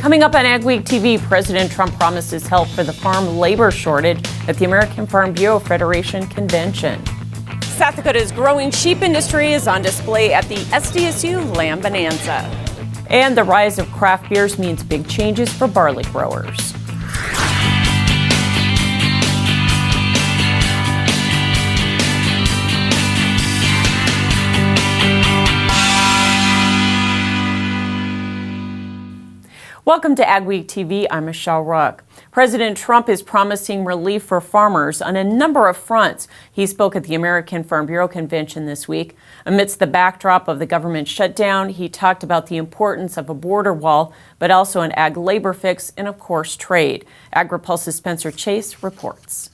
Coming up on AgweekTV, President Trump promises help for the farm labor shortage at the American Farm Bureau Federation convention. South Dakota's growing sheep industry is on display at the SDSU Lamb Bonanza. And the rise of craft beers means big changes for barley growers. Welcome to AgweekTV. I'm Michelle Rook. President Trump is promising relief for farmers on a number of fronts. He spoke at the American Farm Bureau convention this week. Amidst the backdrop of the government shutdown, he talked about the importance of a border wall, but also an ag labor fix and, of course, trade. AgriPulse's Spencer Chase reports.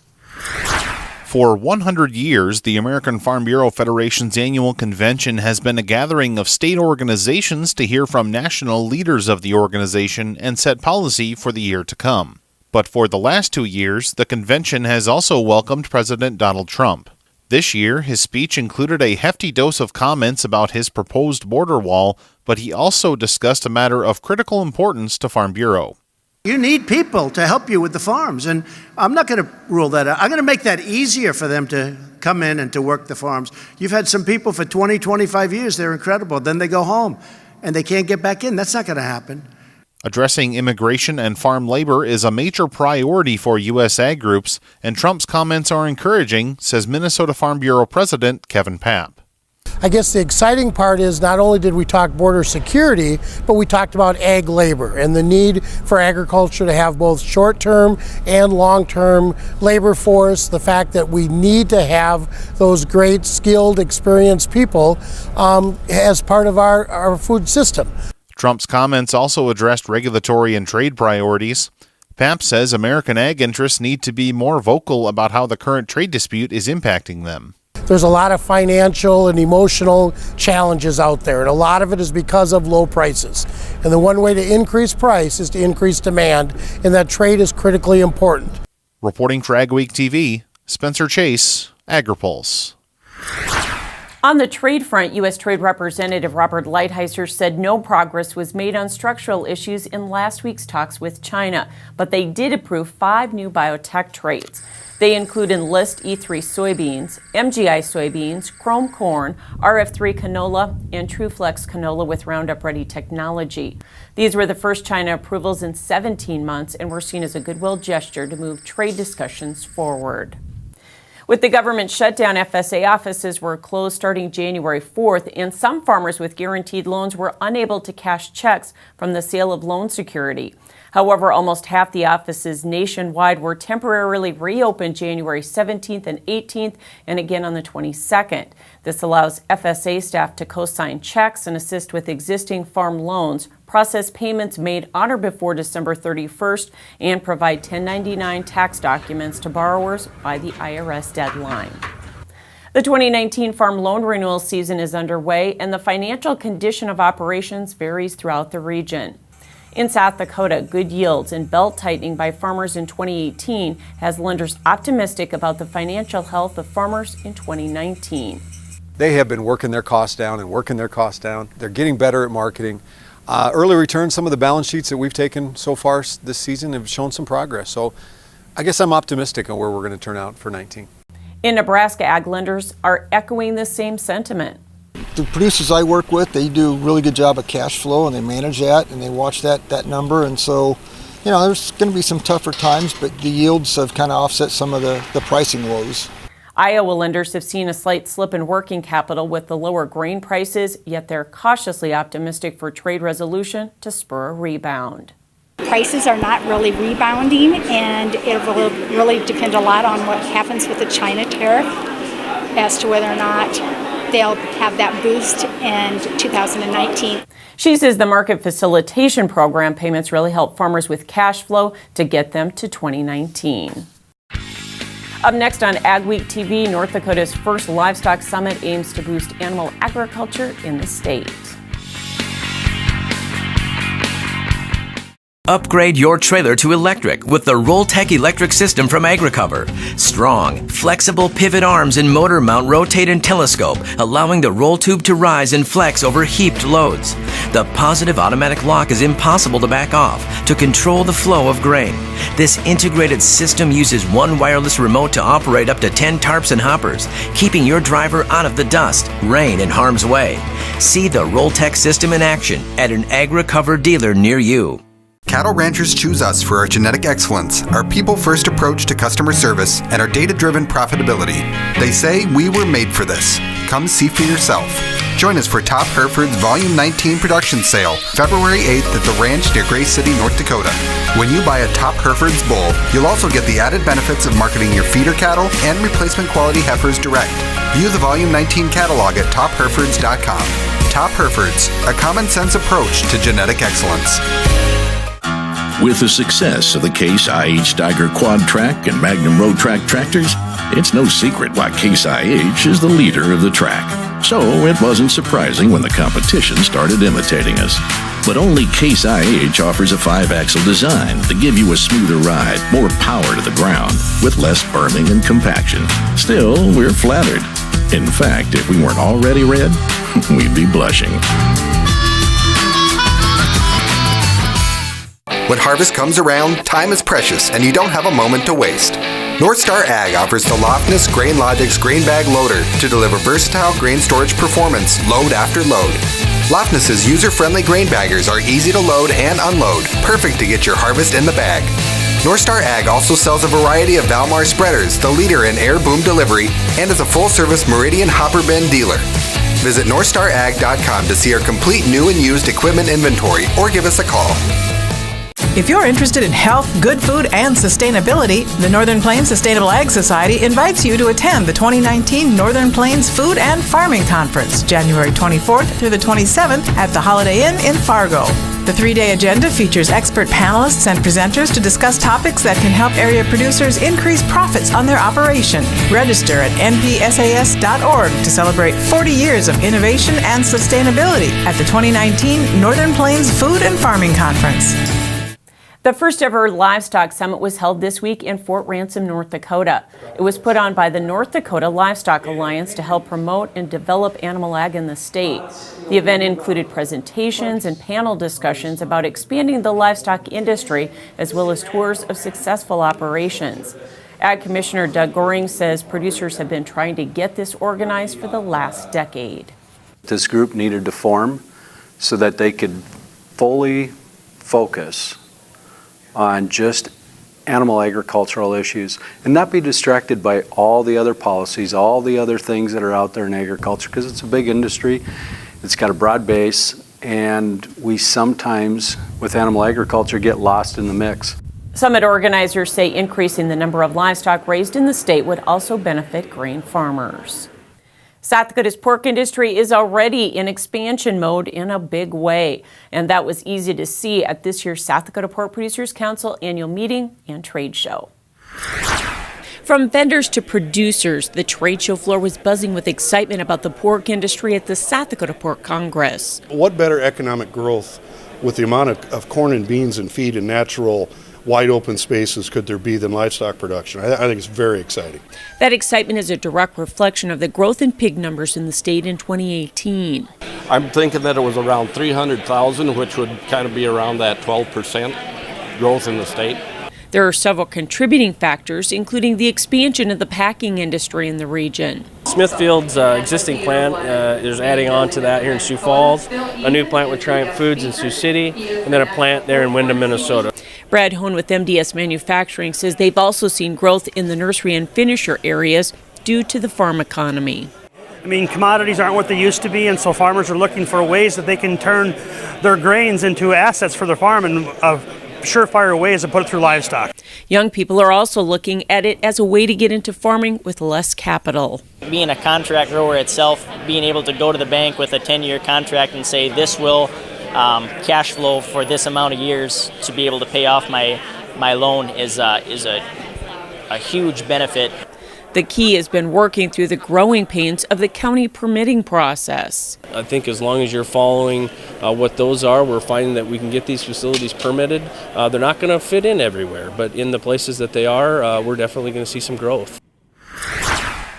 For 100 years, the American Farm Bureau Federation's annual convention has been a gathering of state organizations to hear from national leaders of the organization and set policy for the year to come. But for the last 2 years, the convention has also welcomed President Donald Trump. This year, his speech included a hefty dose of comments about his proposed border wall, but he also discussed a matter of critical importance to Farm Bureau. You need people to help you with the farms, and I'm not going to rule that out. I'm going to make that easier for them to come in and to work the farms. You've had some people for 20, 25 years, they're incredible. Then they go home, and they can't get back in. That's not going to happen. Addressing immigration and farm labor is a major priority for U.S. ag groups, and Trump's comments are encouraging, says Minnesota Farm Bureau President Kevin Papp. I guess the exciting part is not only did we talk border security, but we talked about ag labor and the need for agriculture to have both short-term and long-term labor force, the fact that we need to have those great, skilled, experienced people as part of our food system. Trump's comments also addressed regulatory and trade priorities. Papp says American ag interests need to be more vocal about how the current trade dispute is impacting them. There's a lot of financial and emotional challenges out there, and a lot of it is because of low prices. And the one way to increase price is to increase demand, and that trade is critically important. Reporting for AgweekTV, Spencer Chase, AgriPulse. On the trade front, U.S. Trade Representative Robert Lighthizer said no progress was made on structural issues in last week's talks with China, but they did approve 5 new biotech traits. They include Enlist E3 soybeans, MGI soybeans, Chrome corn, RF3 canola, and TrueFlex canola with Roundup Ready technology. These were the first China approvals in 17 months and were seen as a goodwill gesture to move trade discussions forward. With the government shutdown, FSA offices were closed starting January 4th, and some farmers with guaranteed loans were unable to cash checks from the sale of loan security. However, almost half the offices nationwide were temporarily reopened January 17th and 18th, and again on the 22nd. This allows FSA staff to co-sign checks and assist with existing farm loans, process payments made on or before December 31st, and provide 1099 tax documents to borrowers by the IRS deadline. The 2019 farm loan renewal season is underway, and the financial condition of operations varies throughout the region. In South Dakota, good yields and belt tightening by farmers in 2018 has lenders optimistic about the financial health of farmers in 2019. They have been working their costs down and working their costs down. They're getting better at marketing. Early returns, some of the balance sheets that we've taken so far this season have shown some progress. So I guess I'm optimistic on where we're going to turn out for 19. In Nebraska, ag lenders are echoing the same sentiment. The producers I work with, they do a really good job of cash flow, and they manage that and they watch that number. And so, there's going to be some tougher times, but the yields have kind of offset some of the pricing woes. Iowa lenders have seen a slight slip in working capital with the lower grain prices, yet they're cautiously optimistic for trade resolution to spur a rebound. Prices are not really rebounding, and it will really depend a lot on what happens with the China tariff as to whether or not they'll have that boost in 2019. She says the market facilitation program payments really help farmers with cash flow to get them to 2019. Up next on AgweekTV, North Dakota's first Livestock Summit aims to boost animal agriculture in the state. Upgrade your trailer to electric with the Rolltech electric system from AgriCover. Strong, flexible pivot arms and motor mount rotate and telescope, allowing the roll tube to rise and flex over heaped loads. The positive automatic lock is impossible to back off to control the flow of grain. This integrated system uses one wireless remote to operate up to 10 tarps and hoppers, keeping your driver out of the dust, rain, and harm's way. See the Rolltech system in action at an AgriCover dealer near you. Cattle ranchers choose us for our genetic excellence, our people-first approach to customer service, and our data-driven profitability. They say we were made for this. Come see for yourself. Join us for Top Herefords Volume 19 production sale, February 8th at the ranch near Gray City, North Dakota. When you buy a Top Herefords bull, you'll also get the added benefits of marketing your feeder cattle and replacement quality heifers direct. View the Volume 19 catalog at topherefords.com. Top Herefords, a common-sense approach to genetic excellence. With the success of the Case IH Steiger Quad Track and Magnum Road Track tractors, it's no secret why Case IH is the leader of the track. So it wasn't surprising when the competition started imitating us. But only Case IH offers a 5-axle design to give you a smoother ride, more power to the ground, with less berming and compaction. Still, we're flattered. In fact, if we weren't already red, we'd be blushing. When harvest comes around, time is precious and you don't have a moment to waste. North Star Ag offers the Lofness GrainLogix Grain Bag Loader to deliver versatile grain storage performance load after load. Lofness's user-friendly grain baggers are easy to load and unload, perfect to get your harvest in the bag. North Star Ag also sells a variety of Valmar spreaders, the leader in air boom delivery, and is a full-service Meridian hopper bin dealer. Visit NorthstarAg.com to see our complete new and used equipment inventory or give us a call. If you're interested in health, good food, and sustainability, the Northern Plains Sustainable Ag Society invites you to attend the 2019 Northern Plains Food and Farming Conference, January 24th through the 27th at the Holiday Inn in Fargo. The 3-day agenda features expert panelists and presenters to discuss topics that can help area producers increase profits on their operation. Register at npsas.org to celebrate 40 years of innovation and sustainability at the 2019 Northern Plains Food and Farming Conference. The first ever Livestock Summit was held this week in Fort Ransom, North Dakota. It was put on by the North Dakota Livestock Alliance to help promote and develop animal ag in the state. The event included presentations and panel discussions about expanding the livestock industry, as well as tours of successful operations. Ag Commissioner Doug Goring says producers have been trying to get this organized for the last decade. This group needed to form so that they could fully focus on just animal agricultural issues and not be distracted by all the other policies, all the other things that are out there in agriculture, because it's a big industry, it's got a broad base, and we sometimes, with animal agriculture, get lost in the mix. Summit organizers say increasing the number of livestock raised in the state would also benefit grain farmers. South Dakota's pork industry is already in expansion mode in a big way, and that was easy to see at this year's South Dakota Pork Producers Council annual meeting and trade show. From vendors to producers, the trade show floor was buzzing with excitement about the pork industry at the South Dakota Pork Congress. What better economic growth with the amount of corn and beans and feed and natural wide open spaces could there be than livestock production? I think it's very exciting. That excitement is a direct reflection of the growth in pig numbers in the state in 2018. I'm thinking that it was around 300,000, which would kind of be around that 12% growth in the state. There are several contributing factors, including the expansion of the packing industry in the region. Smithfield's existing plant is adding on to that here in Sioux Falls, a new plant with Triumph Foods in Sioux City, and then a plant there in Windham, Minnesota. Brad Hone with MDS Manufacturing says they've also seen growth in the nursery and finisher areas due to the farm economy. I mean, commodities aren't what they used to be, and so farmers are looking for ways that they can turn their grains into assets for their farm, and a surefire way is to put it through livestock. Young people are also looking at it as a way to get into farming with less capital. Being a contract grower itself, being able to go to the bank with a 10-year contract and say this will cash flow for this amount of years to be able to pay off my loan is a huge benefit. The key has been working through the growing pains of the county permitting process. I think as long as you're following what those are, we're finding that we can get these facilities permitted. They're not going to fit in everywhere, but in the places that they are, we're definitely going to see some growth.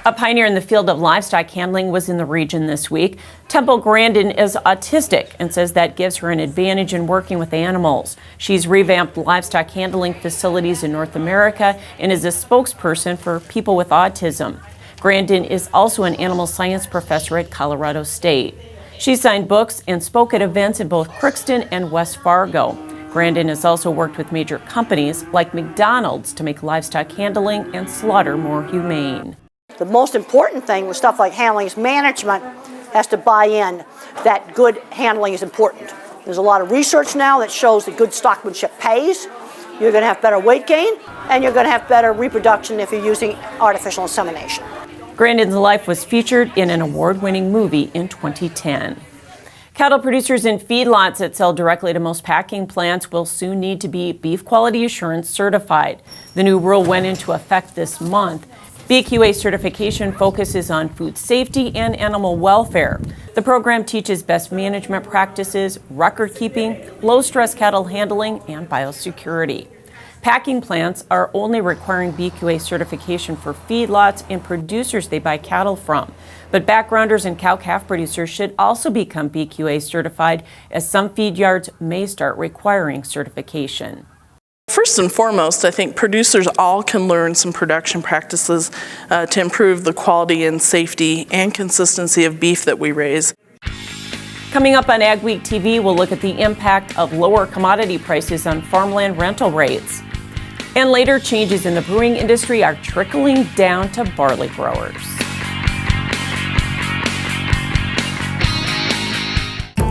A pioneer in the field of livestock handling was in the region this week. Temple Grandin is autistic and says that gives her an advantage in working with animals. She's revamped livestock handling facilities in North America and is a spokesperson for people with autism. Grandin is also an animal science professor at Colorado State. She signed books and spoke at events in both Crookston and West Fargo. Grandin has also worked with major companies like McDonald's to make livestock handling and slaughter more humane. The most important thing with stuff like handling is management has to buy in that good handling is important. There's a lot of research now that shows that good stockmanship pays. You're going to have better weight gain, and you're going to have better reproduction if you're using artificial insemination. Grandin's life was featured in an award-winning movie in 2010. Cattle producers and feedlots that sell directly to most packing plants will soon need to be beef quality assurance certified. The new rule went into effect this month. BQA certification focuses on food safety and animal welfare. The program teaches best management practices, record keeping, low-stress cattle handling, and biosecurity. Packing plants are only requiring BQA certification for feedlots and producers they buy cattle from. But backgrounders and cow-calf producers should also become BQA certified, as some feed yards may start requiring certification. First and foremost, I think producers all can learn some production practices to improve the quality and safety and consistency of beef that we raise. Coming up on AgweekTV, we'll look at the impact of lower commodity prices on farmland rental rates. And later, changes in the brewing industry are trickling down to barley growers.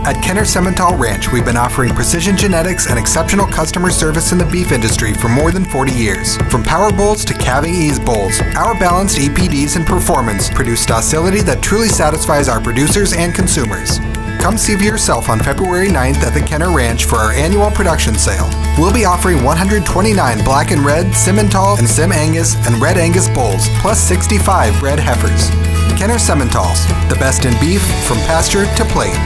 At Kenner Simmental Ranch, we've been offering precision genetics and exceptional customer service in the beef industry for more than 40 years. From power bulls to calving ease bulls, our balanced EPDs and performance produce docility that truly satisfies our producers and consumers. Come see for yourself on February 9th at the Kenner Ranch for our annual production sale. We'll be offering 129 black and red, Simmental and Sim Angus and Red Angus bulls, plus 65 red heifers. Kenner Simmentals, the best in beef from pasture to plate.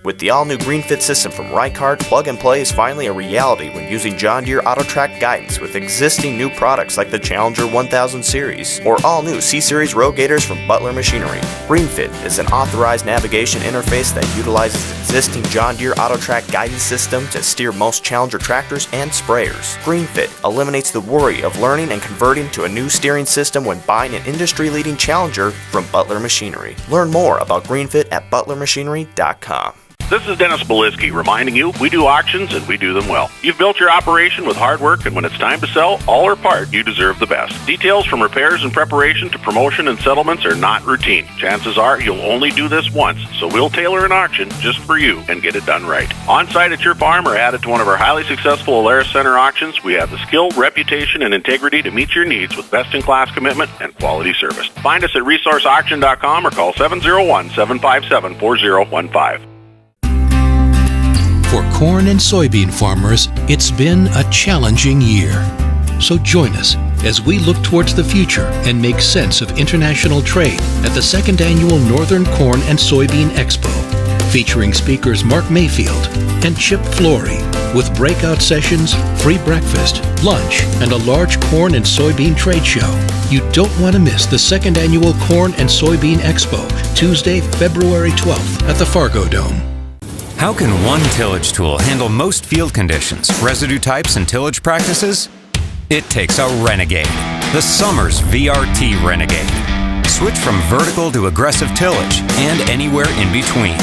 With the all-new GreenFit system from Ricard, plug and play is finally a reality when using John Deere AutoTrack guidance with existing new products like the Challenger 1000 series or all-new C-Series row gators from Butler Machinery. GreenFit is an authorized navigation interface that utilizes existing John Deere AutoTrack guidance system to steer most Challenger tractors and sprayers. GreenFit eliminates the worry of learning and converting to a new steering system when buying an industry-leading Challenger from Butler Machinery. Learn more about GreenFit at butlermachinery.com. This is Dennis Belisky reminding you we do auctions and we do them well. You've built your operation with hard work, and when it's time to sell, all or part, you deserve the best. Details from repairs and preparation to promotion and settlements are not routine. Chances are you'll only do this once, so we'll tailor an auction just for you and get it done right. On-site at your farm or added to one of our highly successful Alaris Center auctions, we have the skill, reputation, and integrity to meet your needs with best-in-class commitment and quality service. Find us at resourceauction.com or call 701-757-4015. For corn and soybean farmers, it's been a challenging year. So join us as we look towards the future and make sense of international trade at the second annual Northern Corn and Soybean Expo, featuring speakers Mark Mayfield and Chip Flory, with breakout sessions, free breakfast, lunch, and a large corn and soybean trade show. You don't want to miss the second annual Corn and Soybean Expo, Tuesday, February 12th at the Fargo Dome. How can one tillage tool handle most field conditions, residue types, and tillage practices? It takes a Renegade, the Summers VRT Renegade. Switch from vertical to aggressive tillage and anywhere in between.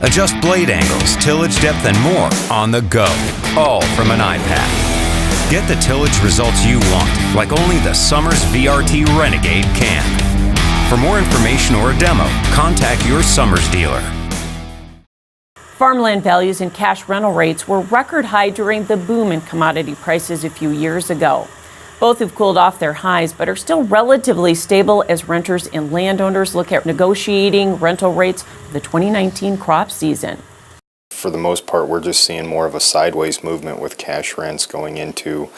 Adjust blade angles, tillage depth, and more on the go, all from an iPad. Get the tillage results you want, like only the Summers VRT Renegade can. For more information or a demo, contact your Summers dealer. Farmland values and cash rental rates were record high during the boom in commodity prices a few years ago. Both have cooled off their highs, but are still relatively stable as renters and landowners look at negotiating rental rates for the 2019 crop season. For the most part, we're just seeing more of a sideways movement with cash rents going into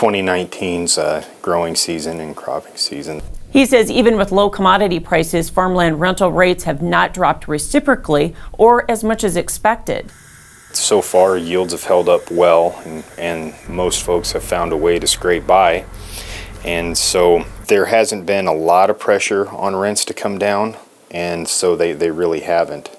2019's growing season and cropping season. He says even with low commodity prices, farmland rental rates have not dropped reciprocally or as much as expected. So far, yields have held up well, and most folks have found a way to scrape by. And so there hasn't been a lot of pressure on rents to come down, and so they really haven't.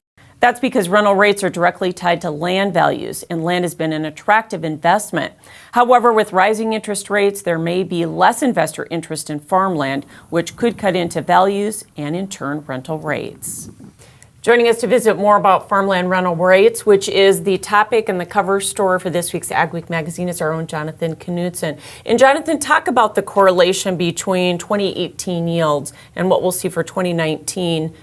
That's because rental rates are directly tied to land values, and land has been an attractive investment. However, with rising interest rates, there may be less investor interest in farmland, which could cut into values and, in turn, rental rates. Joining us to visit more about farmland rental rates, which is the topic and the cover story for this week's AgWeek magazine, is our own Jonathan Knudsen. And Jonathan, talk about the correlation between 2018 yields and what we'll see for 2019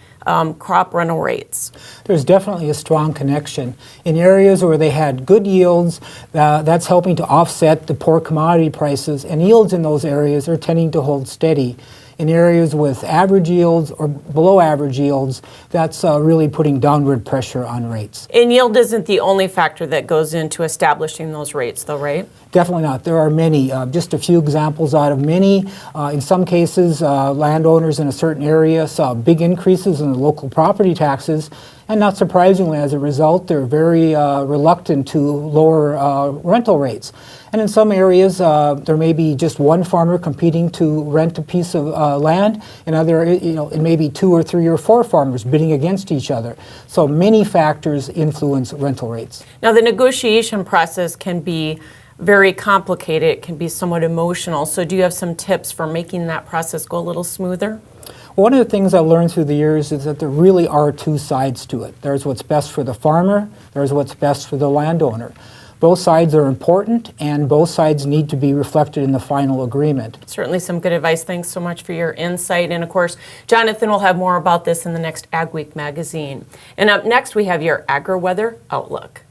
crop rental rates. There's definitely a strong connection. In areas where they had good yields, that's helping to offset the poor commodity prices, and yields in those areas are tending to hold steady. In areas with average yields or below average yields, that's really putting downward pressure on rates. And yield isn't the only factor that goes into establishing those rates, though, right? Definitely not. There are many. Just a few examples out of many. In some cases, landowners in a certain area saw big increases in the local property taxes, and not surprisingly, as a result, they're very reluctant to lower rental rates. And in some areas, there may be just one farmer competing to rent a piece of land, and it may be 2 or 3 or 4 farmers bidding against each other. So many factors influence rental rates. Now, the negotiation process can be very complicated. It can be somewhat emotional. So do you have some tips for making that process go a little smoother? One of the things I've learned through the years is that there really are 2 sides to it. There's what's best for the farmer, there's what's best for the landowner. Both sides are important, and both sides need to be reflected in the final agreement. Certainly some good advice. Thanks so much for your insight. And of course, Jonathan will have more about this in the next AgWeek magazine. And up next, we have your agri-weather outlook.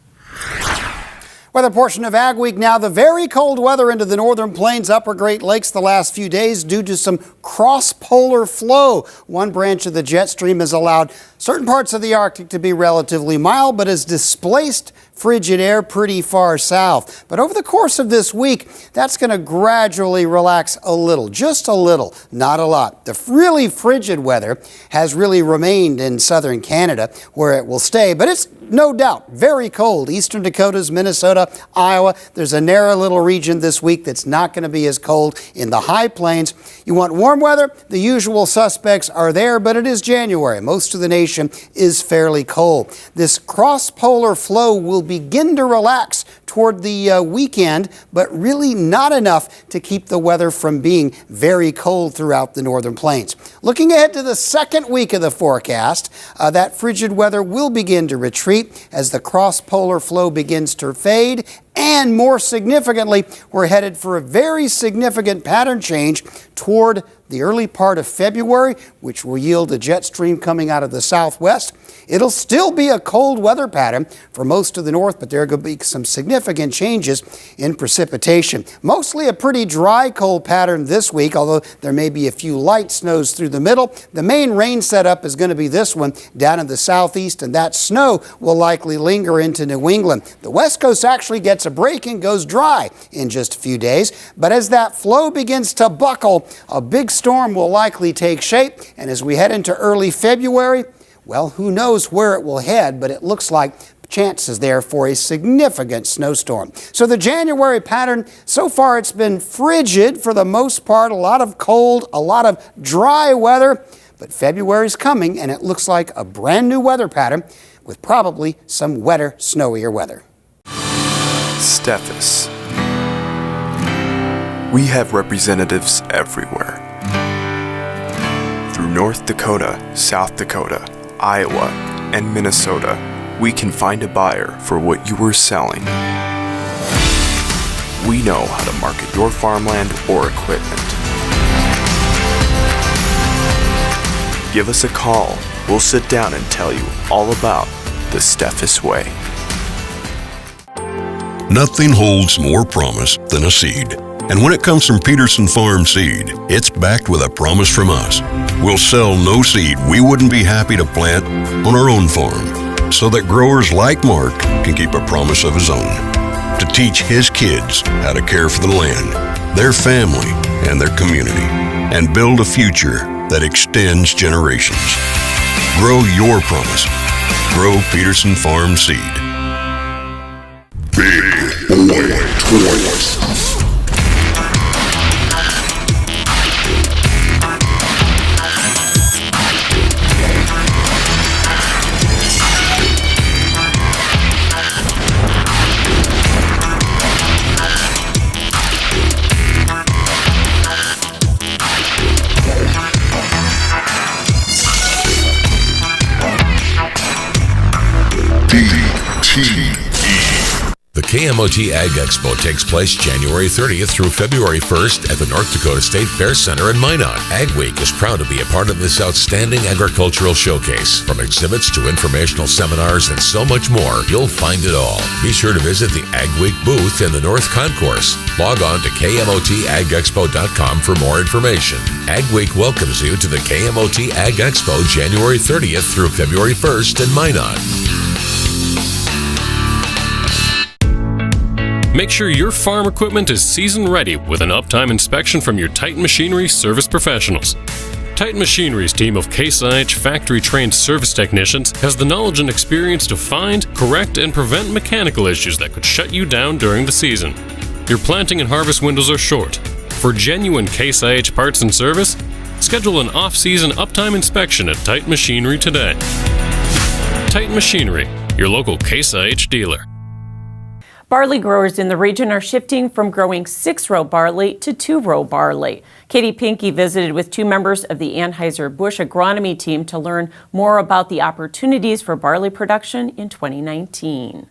Weather portion of AgWeek now. The very cold weather into the northern plains, upper Great Lakes the last few days due to some cross-polar flow. One branch of the jet stream has allowed certain parts of the Arctic to be relatively mild, but has displaced frigid air pretty far south. But over the course of this week, that's going to gradually relax a little, just a little, not a lot. The really frigid weather has really remained in southern Canada, where it will stay, but it's no doubt very cold. Eastern Dakotas, Minnesota, Iowa. There's a narrow little region this week that's not going to be as cold in the high plains. You want warm weather? The usual suspects are there, but it is January. Most of the nation is fairly cold. This cross-polar flow will begin to relax toward the weekend, but really not enough to keep the weather from being very cold throughout the northern plains. Looking ahead to the second week of the forecast, that frigid weather will begin to retreat as the cross-polar flow begins to fade. And more significantly, we're headed for a very significant pattern change toward the early part of February, which will yield a jet stream coming out of the southwest. It'll still be a cold weather pattern for most of the north, but there are going to be some significant changes in precipitation. Mostly a pretty dry cold pattern this week, although there may be a few light snows through the middle. The main rain setup is going to be this one down in the southeast, and that snow will likely linger into New England. The west coast actually gets a break and goes dry in just a few days, but as that flow begins to buckle, a big storm will likely take shape, and as we head into early February, well, who knows where it will head, but it looks like chances there for a significant snowstorm. So the January pattern, so far it's been frigid for the most part, a lot of cold, a lot of dry weather, but February's coming and it looks like a brand new weather pattern with probably some wetter, snowier weather. Steffes. We have representatives everywhere. Through North Dakota, South Dakota, Iowa, and Minnesota, we can find a buyer for what you are selling. We know how to market your farmland or equipment. Give us a call. We'll sit down and tell you all about the Steffes way. Nothing holds more promise than a seed. And when it comes from Peterson Farm Seed, it's backed with a promise from us. We'll sell no seed we wouldn't be happy to plant on our own farm, so that growers like Mark can keep a promise of his own, to teach his kids how to care for the land their family, and their community, and build a future that extends generations. Grow your promise. Grow Peterson Farm Seed. Big Boy Toys. The KMOT Ag Expo takes place January 30th through February 1st at the North Dakota State Fair Center in Minot. Ag Week is proud to be a part of this outstanding agricultural showcase. From exhibits to informational seminars and so much more, you'll find it all. Be sure to visit the Ag Week booth in the North Concourse. Log on to KMOTAgExpo.com for more information. Ag Week welcomes you to the KMOT Ag Expo January 30th through February 1st in Minot. Make sure your farm equipment is season ready with an uptime inspection from your Titan Machinery service professionals. Titan Machinery's team of Case IH factory-trained service technicians has the knowledge and experience to find, correct, and prevent mechanical issues that could shut you down during the season. Your planting and harvest windows are short. For genuine Case IH parts and service, schedule an off-season uptime inspection at Titan Machinery today. Titan Machinery, your local Case IH dealer. Barley growers in the region are shifting from growing 6-row barley to 2-row barley. Katie Pinky visited with 2 members of the Anheuser-Busch agronomy team to learn more about the opportunities for barley production in 2019.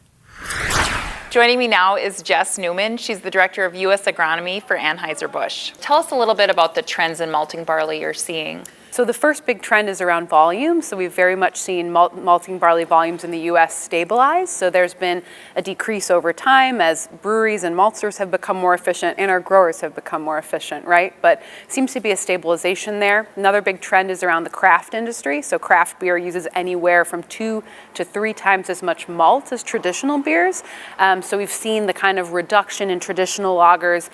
Joining me now is Jess Newman. She's the Director of U.S. Agronomy for Anheuser-Busch. Tell us a little bit about the trends in malting barley you're seeing. So the first big trend is around volume. So we've very much seen malting barley volumes in the U.S. stabilize. So there's been a decrease over time as breweries and maltsters have become more efficient and our growers have become more efficient, right? But seems to be a stabilization there. Another big trend is around the craft industry. So craft beer uses anywhere from 2 to 3 times as much malt as traditional beers. So we've seen the kind of reduction in traditional lagers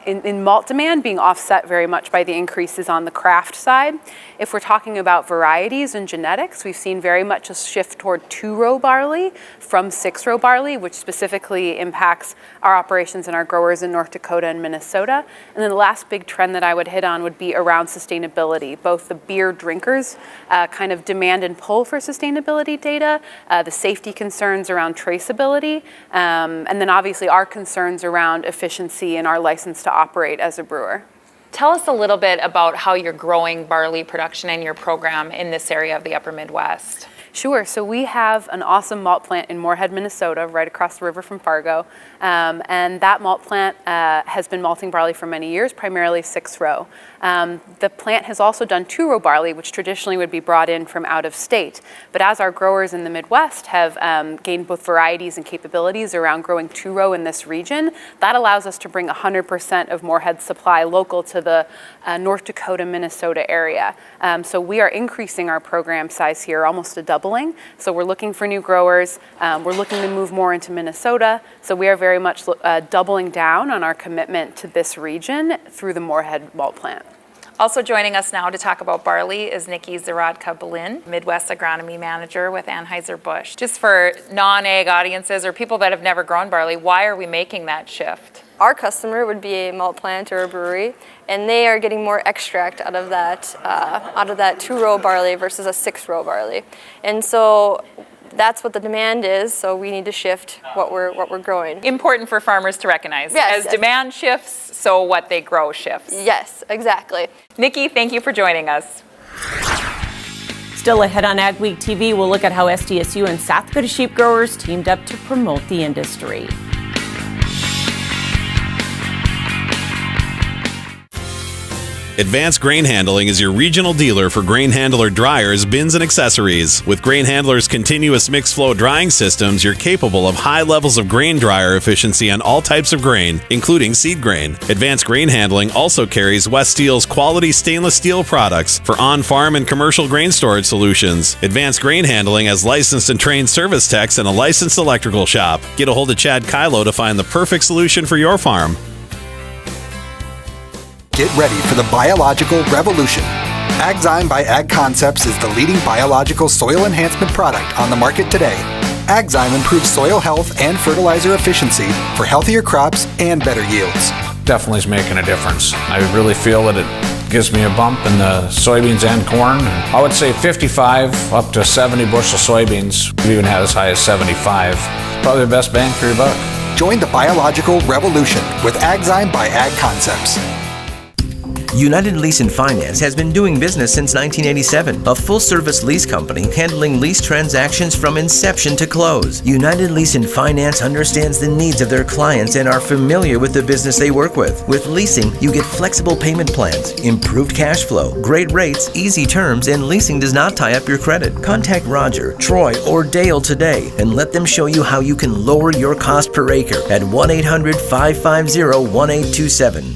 in malt demand being offset very much by the increases on the craft side. If we're talking about varieties and genetics, we've seen very much a shift toward 2-row barley from 6-row barley, which specifically impacts our operations and our growers in North Dakota and Minnesota. And then the last big trend that I would hit on would be around sustainability. Both the beer drinkers kind of demand and pull for sustainability data, the safety concerns around traceability, and then obviously our concerns around efficiency and our license to operate as a brewer. Tell us a little bit about how you're growing barley production and your program in this area of the Upper Midwest. Sure. So we have an awesome malt plant in Moorhead, Minnesota, right across the river from Fargo. And that malt plant has been malting barley for many years, primarily 6-row. The plant has also done 2-row barley, which traditionally would be brought in from out of state. But as our growers in the Midwest have gained both varieties and capabilities around growing 2-row in this region, that allows us to bring 100% of Moorhead's supply local to the North Dakota, Minnesota area. So we are increasing our program size here, almost a doubling. So we're looking for new growers. We're looking to move more into Minnesota. So we are very much doubling down on our commitment to this region through the Moorhead malt plant. Also joining us now to talk about barley is Nikki Zarodka-Belin, Midwest Agronomy Manager with Anheuser-Busch. Just for non-ag audiences or people that have never grown barley, why are we making that shift? Our customer would be a malt plant or a brewery, and they are getting more extract out of that 2-row barley versus a 6-row barley. And so that's what the demand is, so we need to shift what we're growing. Important for farmers to recognize. Yes, As demand shifts, so what they grow shifts. Yes, exactly. Nikki, thank you for joining us. Still ahead on AgweekTV, we'll look at how SDSU and South Dakota sheep growers teamed up to promote the industry. Advanced Grain Handling is your regional dealer for grain handler dryers, bins, and accessories. With Grain Handler's continuous mixed flow drying systems, you're capable of high levels of grain dryer efficiency on all types of grain, including seed grain. Advanced Grain Handling also carries West Steel's quality stainless steel products for on-farm and commercial grain storage solutions. Advanced Grain Handling has licensed and trained service techs and a licensed electrical shop. Get a hold of Chad Kylo to find the perfect solution for your farm. Get ready for the biological revolution. AgZyme by Ag Concepts is the leading biological soil enhancement product on the market today. AgZyme improves soil health and fertilizer efficiency for healthier crops and better yields. Definitely is making a difference. I really feel that it gives me a bump in the soybeans and corn. I would say 55 up to 70 bushel soybeans. We even had as high as 75. Probably the best bang for your buck. Join the biological revolution with AgZyme by Ag Concepts. United Lease and Finance has been doing business since 1987, a full-service lease company handling lease transactions from inception to close. United Lease and Finance understands the needs of their clients and are familiar with the business they work with. With leasing, you get flexible payment plans, improved cash flow, great rates, easy terms, and leasing does not tie up your credit. Contact Roger, Troy, or Dale today and let them show you how you can lower your cost per acre at 1-800-550-1827.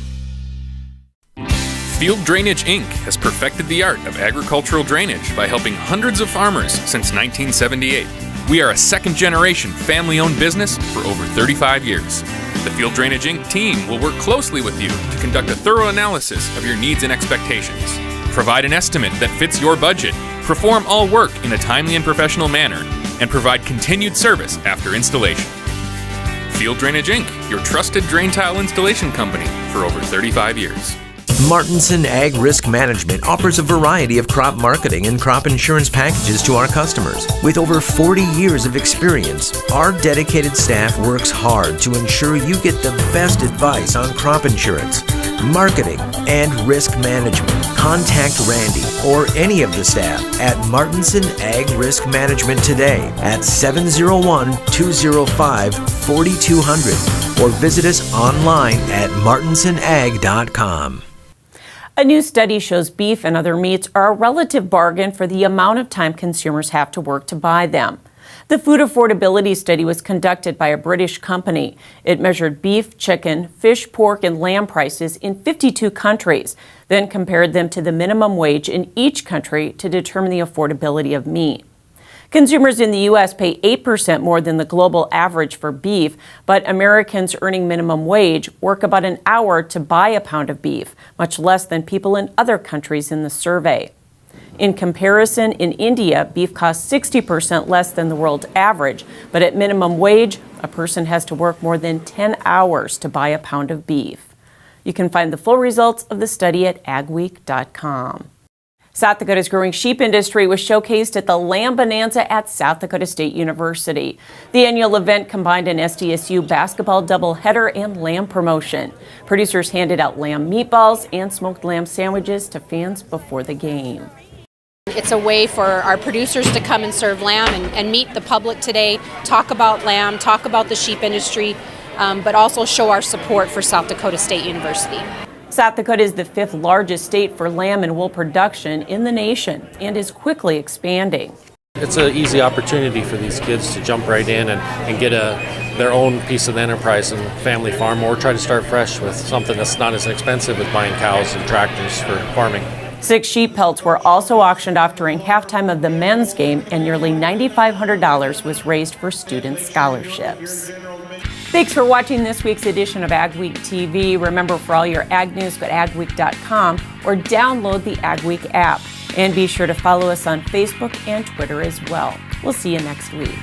Field Drainage Inc. has perfected the art of agricultural drainage by helping hundreds of farmers since 1978. We are a second-generation family-owned business for over 35 years. The Field Drainage Inc. team will work closely with you to conduct a thorough analysis of your needs and expectations, provide an estimate that fits your budget, perform all work in a timely and professional manner, and provide continued service after installation. Field Drainage Inc., your trusted drain tile installation company for over 35 years. Martinson Ag Risk Management offers a variety of crop marketing and crop insurance packages to our customers. With over 40 years of experience, our dedicated staff works hard to ensure you get the best advice on crop insurance, marketing, and risk management. Contact Randy or any of the staff at Martinson Ag Risk Management today at 701-205-4200 or visit us online at martinsonag.com. A new study shows beef and other meats are a relative bargain for the amount of time consumers have to work to buy them. The food affordability study was conducted by a British company. It measured beef, chicken, fish, pork, and lamb prices in 52 countries, then compared them to the minimum wage in each country to determine the affordability of meat. Consumers in the U.S. pay 8% more than the global average for beef, but Americans earning minimum wage work about an hour to buy a pound of beef, much less than people in other countries in the survey. In comparison, in India, beef costs 60% less than the world average, but at minimum wage, a person has to work more than 10 hours to buy a pound of beef. You can find the full results of the study at AgweekTV.com. South Dakota's growing sheep industry was showcased at the Lamb Bonanza at South Dakota State University. The annual event combined an SDSU basketball doubleheader and lamb promotion. Producers handed out lamb meatballs and smoked lamb sandwiches to fans before the game. It's a way for our producers to come and serve lamb and meet the public today, talk about lamb, talk about the sheep industry, but also show our support for South Dakota State University. South Dakota is the 5th largest state for lamb and wool production in the nation and is quickly expanding. It's an easy opportunity for these kids to jump right in and get their own piece of the enterprise and family farm, or try to start fresh with something that's not as expensive as buying cows and tractors for farming. 6 sheep pelts were also auctioned off during halftime of the men's game, and nearly $9,500 was raised for student scholarships. Thanks for watching this week's edition of Ag Week TV. Remember, for all your ag news, go to agweek.com or download the Ag Week app. And be sure to follow us on Facebook and Twitter as well. We'll see you next week.